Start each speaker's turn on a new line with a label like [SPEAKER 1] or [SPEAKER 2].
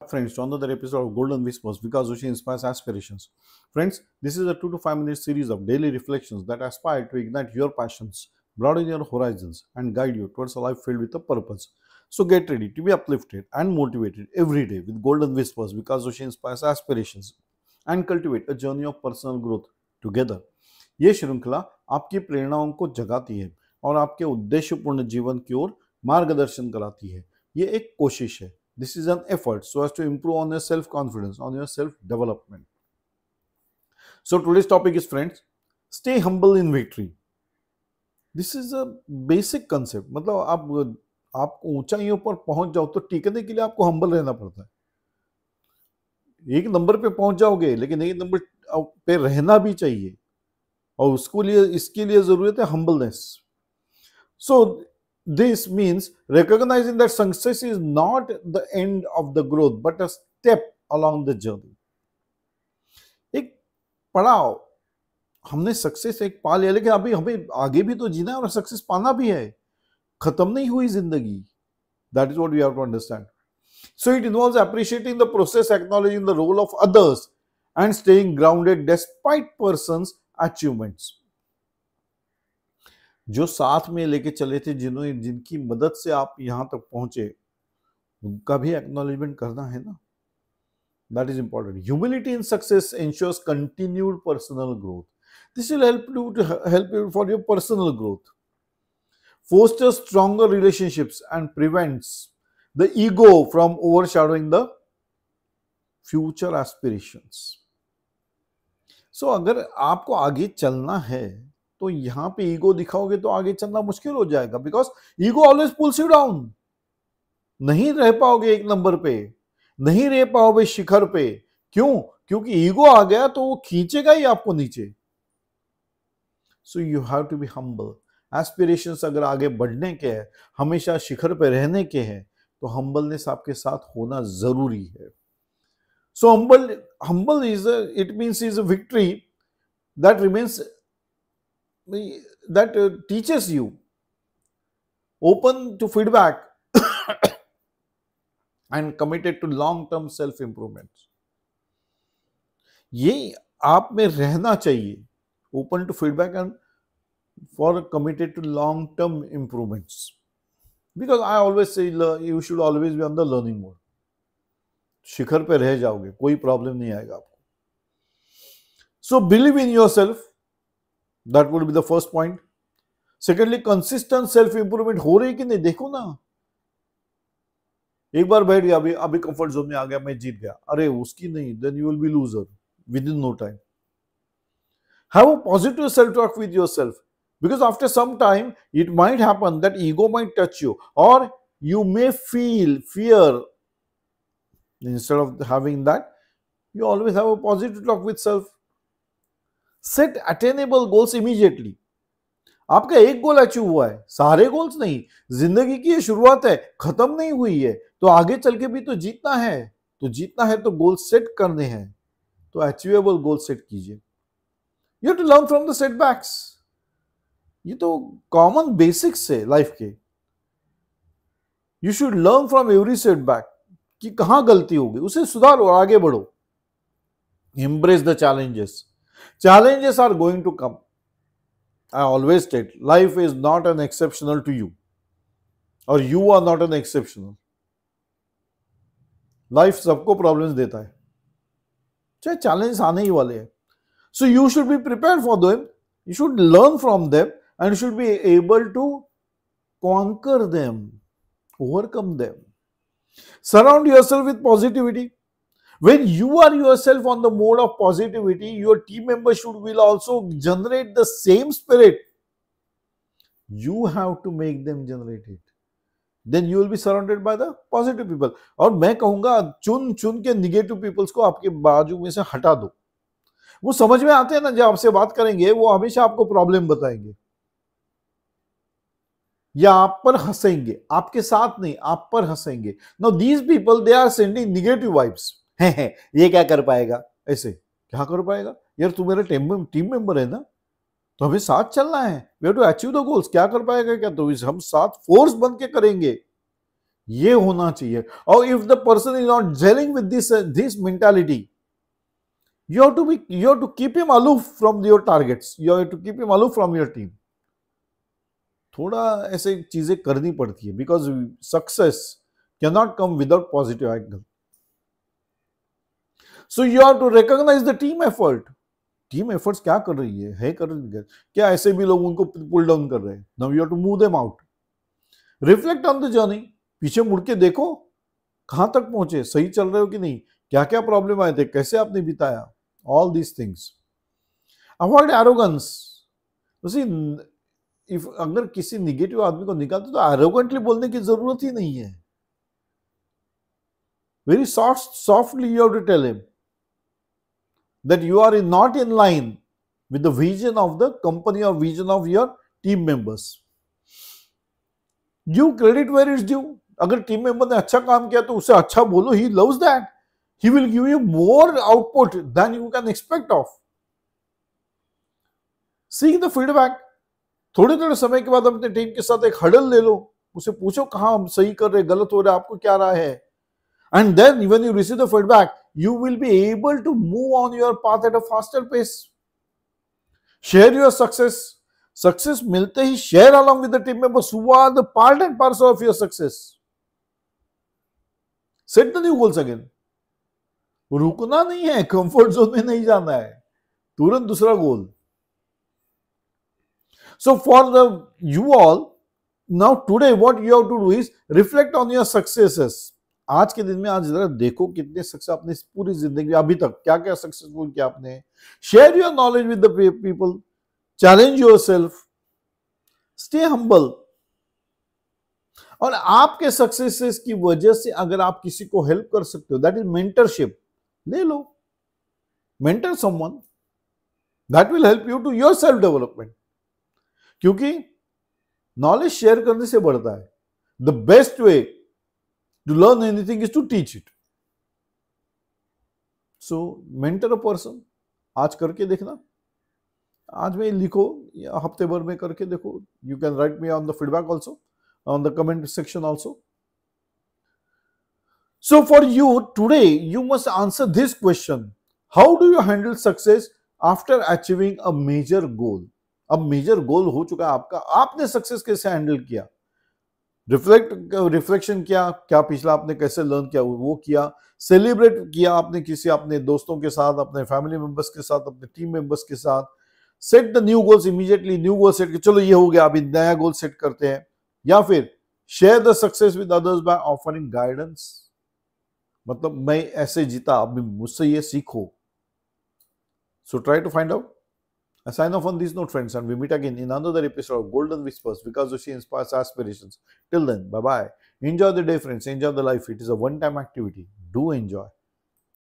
[SPEAKER 1] Friends, to another episode of Golden Whispers because Ushi inspires aspirations. Friends, this is a 2 to 5 minute series of daily reflections that aspire to ignite your passions, broaden your horizons, and guide you towards a life filled with a purpose. So get ready to be uplifted and motivated every day with Golden Whispers because Ushi inspires aspirations and cultivate a journey of personal growth together. ये श्रृंखला आपकी प्रेरणाओं को जगाती है और आपके उद्देश्यपूर्ण जीवन की ओर मार्गदर्शन कराती है। ये एक कोशिश है। This is an effort so as to improve on your self-confidence, on your self-development. So today's topic is, friends, stay humble in victory. This is a basic concept. मतलब आप ऊंचाइयों पर पहुंच जाओ तो टिकने के लिए आपको हम्बल रहना पड़ता है। एक नंबर पे पहुंच जाओगे लेकिन एक नंबर पे रहना भी चाहिए और इसके लिए जरूरत है humbleness. So this means recognizing that success is not the end of the growth but a step along the journey. एक पड़ाव, हमने सक्सेस एक पा लिया लेकिन अभी हमें आगे भी तो जीना है और सक्सेस पाना भी है। खत्म नहीं हुई जिंदगी। That is what we have to understand. So it involves appreciating the process, acknowledging the role of others and staying grounded despite person's achievements. जो साथ में लेके चले थे, जिनकी मदद से आप यहां तक पहुंचे, उनका भी एक्नॉलेजमेंट करना है ना। That is important. Humility in success ensures continued personal growth. This will help you for your personal growth, fosters stronger relationships and prevents the ego from overshadowing the future aspirations. So अगर आपको आगे चलना है तो यहां पे ego दिखाओगे तो आगे चलना मुश्किल हो जाएगा, because ego always pools you down. नहीं रह पाओगे एक नंबर पे, नहीं रह पाओगे शिखर पे। क्यों? क्योंकि ईगो आ गया तो वो खींचेगा ही आपको नीचे। So you have to be humble. Aspirations अगर आगे बढ़ने के हैं, हमेशा शिखर पे रहने के हैं, तो हम्बलनेस आपके साथ होना जरूरी है। सो humble is it means is a victory that remains, that teaches you, open to feedback and committed to long-term self-improvement. ये आप में रहना चाहिए, open to feedback and for committed to long-term improvements. Because I always say you should always be on the learning mode. शिखर पे रह जाओगे, कोई problem नहीं आएगा आपको। So believe in yourself. That would be the first point. Secondly, consistent self improvement हो रही कि नहीं देखो ना। एक बार बैठ गया, अभी कंफर्ट जोन में आ गया, मैं जीत गया, अरे उसकी नहीं, then you will be loser within no time. Have a positive self talk with yourself, because after some time it might happen that ego might touch you or you may feel fear. Instead of having that, you always have a positive talk with self. Set attainable goals immediately. आपका एक goal achieve हुआ है, सारे goals नहीं। जिंदगी की ये शुरुआत है, खत्म नहीं हुई है, तो आगे चल के भी तो जीतना है। तो गोल सेट करने हैं, तो अचीवेबल गोल सेट कीजिए। You have to learn from the setbacks. ये तो कॉमन बेसिक्स है लाइफ के। You should learn from every setback कि कहां गलती होगी, उसे सुधारो और आगे बढ़ो। Embrace the challenges. Challenges are going to come. I always state, life is not an exceptional to you, or you are not an exceptional. Life सबको problems देता है, चाहे challenges आने ही वाले हैं। So you should be prepared for them. You should learn from them, and you should be able to conquer them, overcome them. Surround yourself with positivity. When you are yourself on the mode of positivity, your team members will also generate the same spirit. You have to make them generate it. Then you will be surrounded by the positive people. और मैं कहूंगा चुन के negative peoples को आपके बाजू में से हटा दो। वो समझ में आते हैं ना, जब आपसे बात करेंगे वो हमेशा आपको प्रॉब्लम बताएंगे या आप पर हंसेंगे, आपके साथ नहीं, आप पर हंसेंगे। Now these people, they are sending negative vibes. ये क्या कर पाएगा, ऐसे क्या कर पाएगा यार, तू मेरा टीम मेंबर है ना, तो हमें साथ चलना है। We have to achieve the goals. क्या कर पाएगा क्या, तो हम साथ फोर्स बन के करेंगे। ये होना चाहिए. और if the person is not gelling with this mentality, you have to keep him aloof from your targets. You have to keep him aloof from your team. थोड़ा ऐसे चीजें करनी पड़ती है, because success can not come without positive angle. So you have to recognise the team effort. Team efforts क्या कर रही है कर रही है, क्या ऐसे भी लोग उनको पुल डाउन कर रहे हैं. Now you have to move them out. Reflect on the journey. पीछे मुड़ के देखो कहां तक पहुंचे, सही चल रहे हो कि नहीं, क्या क्या प्रॉब्लम आए थे, कैसे आपने बिताया. All these things. Avoid arrogance. If अगर किसी निगेटिव आदमी को निकालते तो एरोगेंटली बोलने की जरूरत ही नहीं है. Very softly you have to tell him that you are not in line with the vision of the company or vision of your team members. Give credit where it's due. अगर team member ने अच्छा काम किया तो उसे अच्छा बोलो. He loves that. He will give you more output than you can expect of. Seek the feedback. थोड़े थोड़े समय के बाद अपने टीम के साथ एक हडल ले लो. उसे पूछो कहाँ हम सही कर रहे, गलत हो रहा है, आपको क्या राय है. And then when you receive the feedback, you will be able to move on your path at a faster pace. Share your success. Success मिलते ही share along with the team members who are the part and parcel of your success. Set the new goals again. रुकना नहीं है, comfort zone में नहीं जाना है, तुरंत दूसरा गोल. So for you all, now today what you have to do is reflect on your successes. आज के दिन में आज जरा देखो कितने सक्सेस आपने पूरी जिंदगी में अभी तक क्या क्या सक्सेसफुल किया आपने. Share your knowledge with the people. Challenge yourself. Stay humble. और आपके सक्सेसेस की वजह से अगर आप किसी को हेल्प कर सकते हो, दैट इज मेंटरशिप. ले लो, mentor someone. That will help you to your self development. क्योंकि नॉलेज शेयर करने से बढ़ता है. The best way to learn anything is to teach it. So mentor a person. आज करके देखना, आज में लिखो या हफ्ते भर में करके देखो. You can write me on the feedback also, on the comment section also. So for you today, you must answer this question: how do you handle success after achieving a major goal? अब major goal हो चुका है आपका, आपने success कैसे handle किया. Reflection किया, क्या पिछला आपने कैसे लर्न किया वो किया. सेलिब्रेट किया आपने किसी अपने दोस्तों के साथ, अपने फैमिली मेंबर्स के साथ, अपने टीम मेंबर्स के साथ. Set the new goals immediately. New goal set, चलो ये हो गया, अभी नया गोल सेट करते हैं. या फिर share the success with others by offering guidance. मतलब मैं ऐसे जीता, अभी मुझसे ये सीखो. So try to find out. I sign off on this note, friends, and we meet again in another episode of Golden Whispers, because Joshi inspires aspirations. Till then, bye-bye. Enjoy the day, friends. Enjoy the life. It is a one-time activity. Do enjoy.